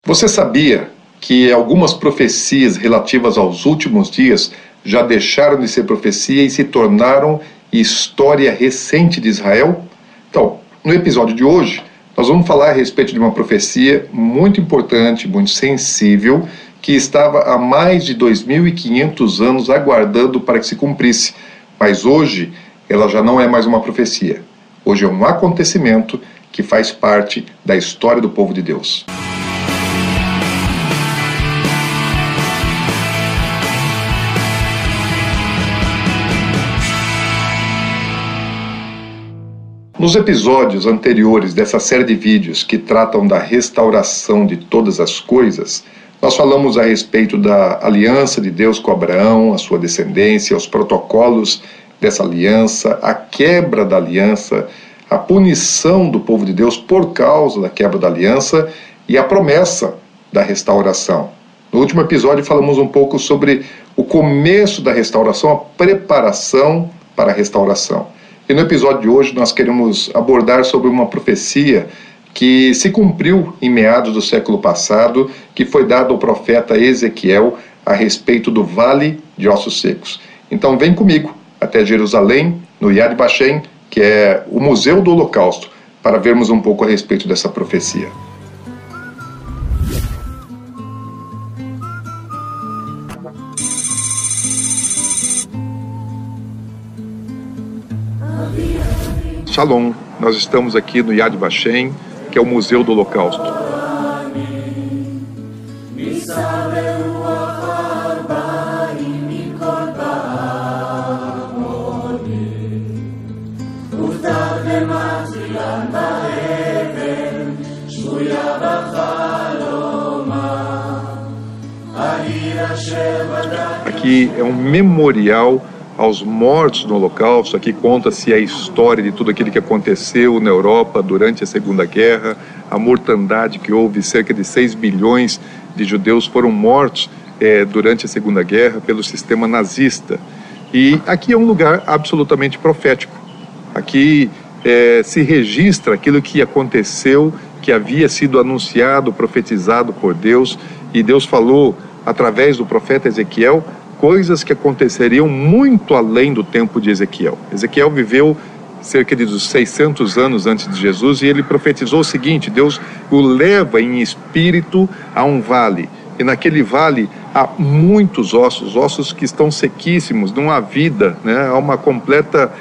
Você sabia que algumas profecias relativas aos últimos dias já deixaram de ser profecia e se tornaram história recente de Israel? Então, no episódio de hoje, nós vamos falar a respeito de uma profecia muito importante, muito sensível, que estava há mais de 2500 anos aguardando para que se cumprisse. Mas hoje, ela já não é mais uma profecia. Hoje é um acontecimento que faz parte da história do povo de Deus. Nos episódios anteriores dessa série de vídeos que tratam da restauração de todas as coisas, nós falamos a respeito da aliança de Deus com Abraão, a sua descendência, os protocolos dessa aliança, a quebra da aliança, a punição do povo de Deus por causa da quebra da aliança e a promessa da restauração. No último episódio falamos um pouco sobre o começo da restauração, a preparação para a restauração. E no episódio de hoje nós queremos abordar sobre uma profecia que se cumpriu em meados do século passado, que foi dada ao profeta Ezequiel a respeito do Vale de Ossos Secos. Então vem comigo até Jerusalém, no Yad Vashem, que é o Museu do Holocausto, para vermos um pouco a respeito dessa profecia. Shalom, nós estamos aqui no Yad Vashem, que é o Museu do Holocausto. Aqui é um memorial aos mortos no Holocausto. Aqui conta-se a história de tudo aquilo que aconteceu na Europa durante a Segunda Guerra, a mortandade que houve, cerca de 6 milhões de judeus foram mortos durante a Segunda Guerra pelo sistema nazista. E aqui é um lugar absolutamente profético. Aqui se registra aquilo que aconteceu, que havia sido anunciado, profetizado por Deus, e Deus falou através do profeta Ezequiel coisas que aconteceriam muito além do tempo de Ezequiel. Ezequiel viveu cerca de 600 anos antes de Jesus e ele profetizou o seguinte: Deus o leva em espírito a um vale, e naquele vale há muitos ossos, ossos que estão sequíssimos, não há vida, né? Há uma completa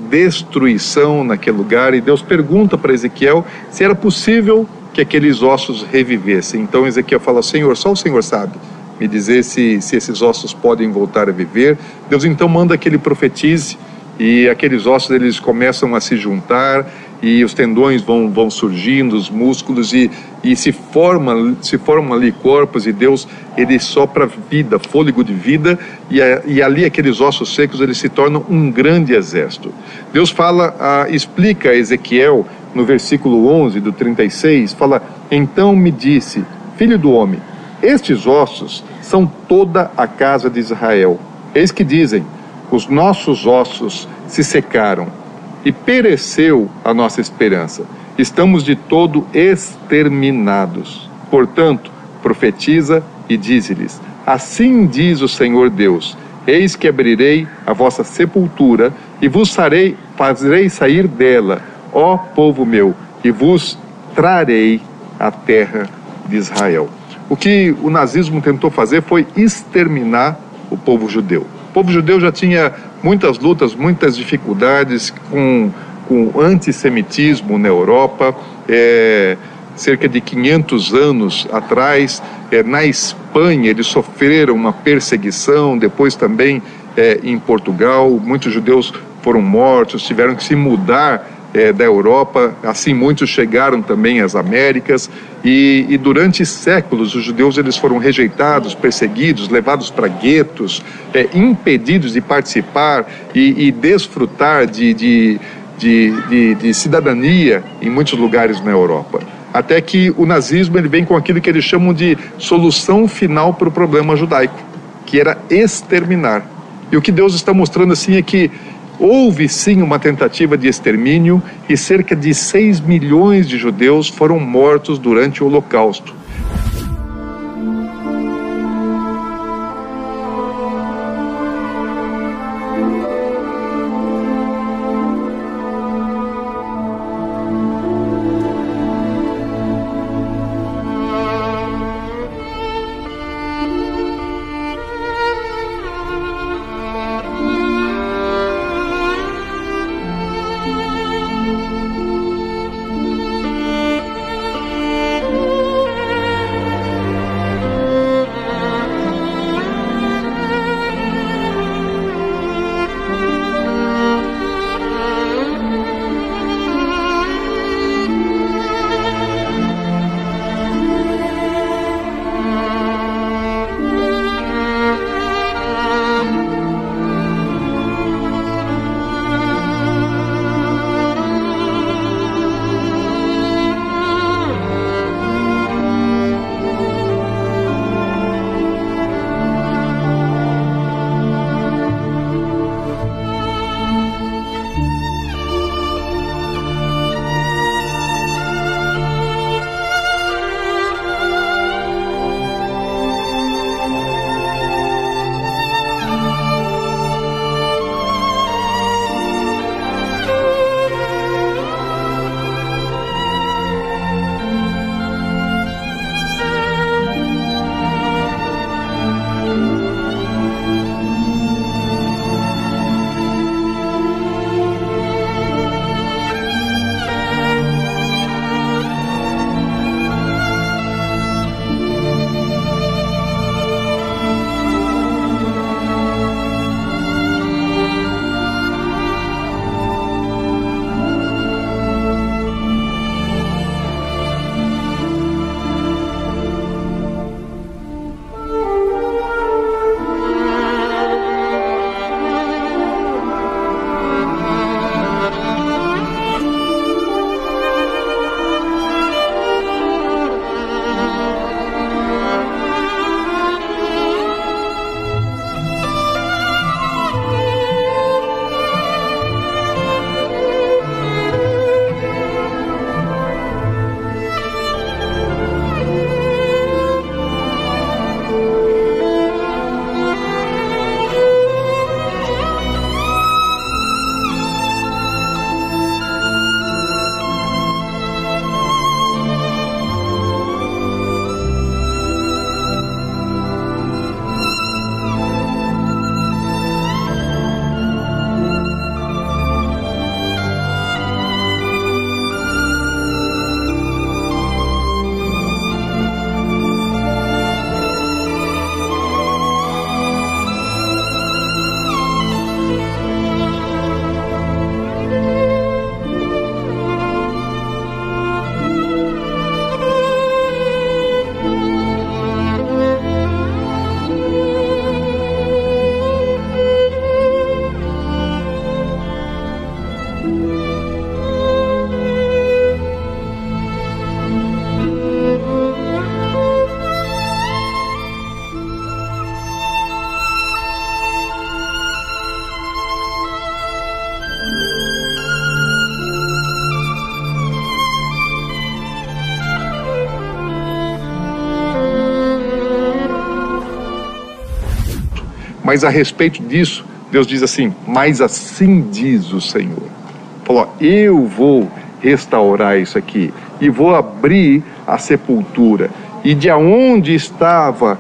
destruição naquele lugar, e Deus pergunta para Ezequiel se era possível que aqueles ossos revivessem. Então Ezequiel fala: Senhor, só o Senhor sabe me dizer se esses ossos podem voltar a viver. Deus então manda que ele profetize, e aqueles ossos eles começam a se juntar, e os tendões vão surgindo, os músculos, e se formam ali corpos, e Deus ele sopra vida, fôlego de vida, e ali aqueles ossos secos eles se tornam um grande exército. Deus explica a Ezequiel no versículo 11 do 36, fala: então me disse, filho do homem, estes ossos são toda a casa de Israel. Eis que dizem: os nossos ossos se secaram e pereceu a nossa esperança. Estamos de todo exterminados. Portanto, profetiza e dize-lhes: assim diz o Senhor Deus: eis que abrirei a vossa sepultura e vos farei sair dela, ó povo meu, e vos trarei a terra de Israel. O que o nazismo tentou fazer foi exterminar o povo judeu. O povo judeu já tinha muitas lutas, muitas dificuldades com o antissemitismo na Europa. Cerca de 500 anos atrás, na Espanha, eles sofreram uma perseguição, depois também em Portugal, muitos judeus foram mortos, tiveram que se mudar da Europa, assim muitos chegaram também às Américas, e durante séculos os judeus eles foram rejeitados, perseguidos, levados para guetos, impedidos de participar e desfrutar de cidadania em muitos lugares na Europa. Até que o nazismo ele vem com aquilo que eles chamam de solução final para o problema judaico, que era exterminar. E o que Deus está mostrando assim é que houve sim uma tentativa de extermínio e cerca de 6 milhões de judeus foram mortos durante o Holocausto. Mas a respeito disso, Deus diz assim: mas assim diz o Senhor. Falou: eu vou restaurar isso aqui e vou abrir a sepultura. E de onde estava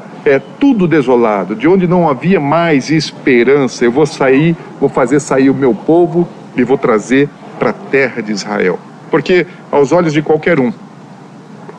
tudo desolado, de onde não havia mais esperança, eu vou fazer sair o meu povo e vou trazer para a terra de Israel. Porque aos olhos de qualquer um,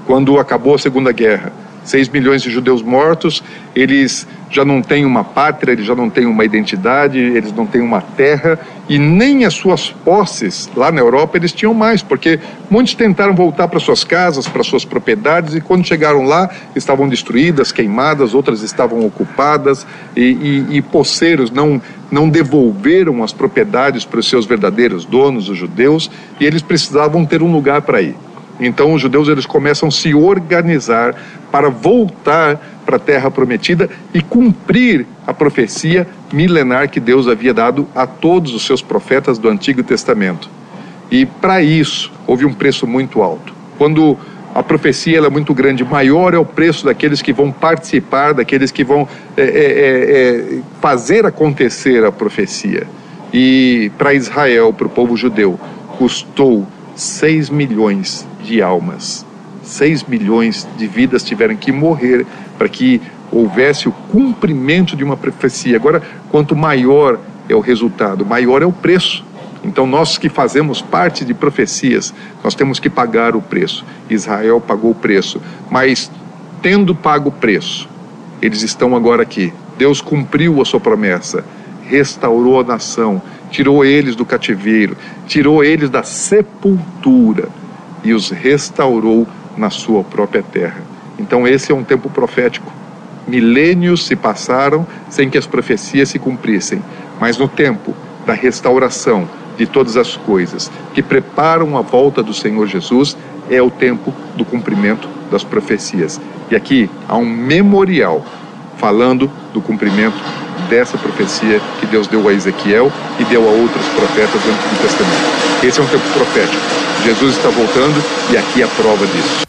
quando acabou a Segunda Guerra, 6 milhões de judeus mortos, eles já não têm uma pátria, eles já não têm uma identidade, eles não têm uma terra, e nem as suas posses lá na Europa eles tinham mais, porque muitos tentaram voltar para suas casas, para suas propriedades, e quando chegaram lá estavam destruídas, queimadas, outras estavam ocupadas, e poceiros não devolveram as propriedades para os seus verdadeiros donos, os judeus, e eles precisavam ter um lugar para ir. Então os judeus eles começam a se organizar para voltar para a terra prometida e cumprir a profecia milenar que Deus havia dado a todos os seus profetas do Antigo Testamento. E para isso houve um preço muito alto. Quando a profecia ela é muito grande, maior é o preço daqueles que vão participar, daqueles que vão fazer acontecer a profecia. E para Israel, para o povo judeu, custou 6 milhões de almas. 6 milhões de vidas tiveram que morrer para que houvesse o cumprimento de uma profecia. Agora, quanto maior é o resultado, maior é o preço. Então, nós que fazemos parte de profecias, nós temos que pagar o preço. Israel pagou o preço, mas tendo pago o preço, eles estão agora aqui. Deus cumpriu a sua promessa, restaurou a nação, tirou eles do cativeiro, tirou eles da sepultura e os restaurou na sua própria terra. Então esse é um tempo profético. Milênios se passaram sem que as profecias se cumprissem, mas no tempo da restauração de todas as coisas que preparam a volta do Senhor Jesus, é o tempo do cumprimento das profecias. E aqui há um memorial falando do cumprimento dessa profecia que Deus deu a Ezequiel e deu a outros profetas do Antigo Testamento. Esse é um tempo profético. Jesus está voltando e aqui é a prova disso.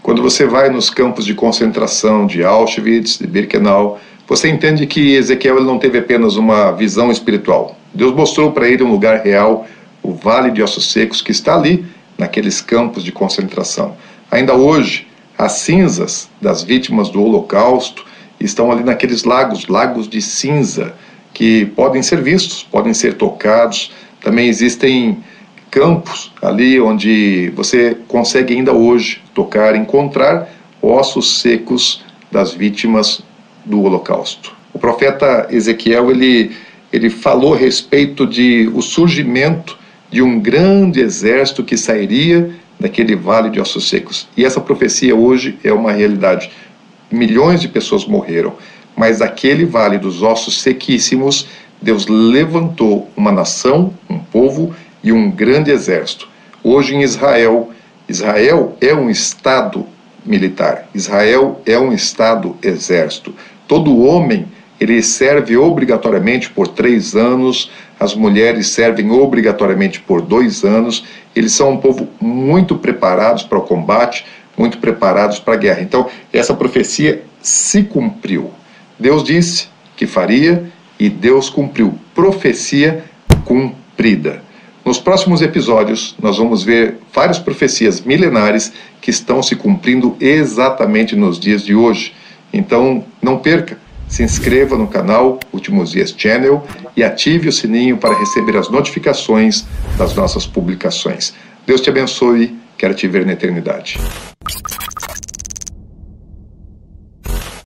Quando você vai nos campos de concentração de Auschwitz, de Birkenau, você entende que Ezequiel ele não teve apenas uma visão espiritual. Deus mostrou para ele um lugar real, o Vale de Ossos Secos, que está ali, naqueles campos de concentração. Ainda hoje, as cinzas das vítimas do Holocausto estão ali naqueles lagos de cinza, que podem ser vistos, podem ser tocados. Também existem campos ali onde você consegue ainda hoje tocar, encontrar ossos secos das vítimas do Holocausto. O profeta Ezequiel, ele falou a respeito de o surgimento de um grande exército que sairia daquele vale de ossos secos. E essa profecia hoje é uma realidade. Milhões de pessoas morreram, mas daquele vale dos ossos sequíssimos, Deus levantou uma nação, um povo e um grande exército. Hoje em Israel é um estado militar, Israel é um estado exército. Todo homem, ele serve obrigatoriamente por 3 anos, as mulheres servem obrigatoriamente por 2 anos, eles são um povo muito preparados para o combate, muito preparados para a guerra. Então, essa profecia se cumpriu. Deus disse que faria e Deus cumpriu. Profecia cumprida. Nos próximos episódios, nós vamos ver várias profecias milenares que estão se cumprindo exatamente nos dias de hoje. Então, não perca. Se inscreva no canal Últimos Dias Channel e ative o sininho para receber as notificações das nossas publicações. Deus te abençoe. Quero te ver na eternidade.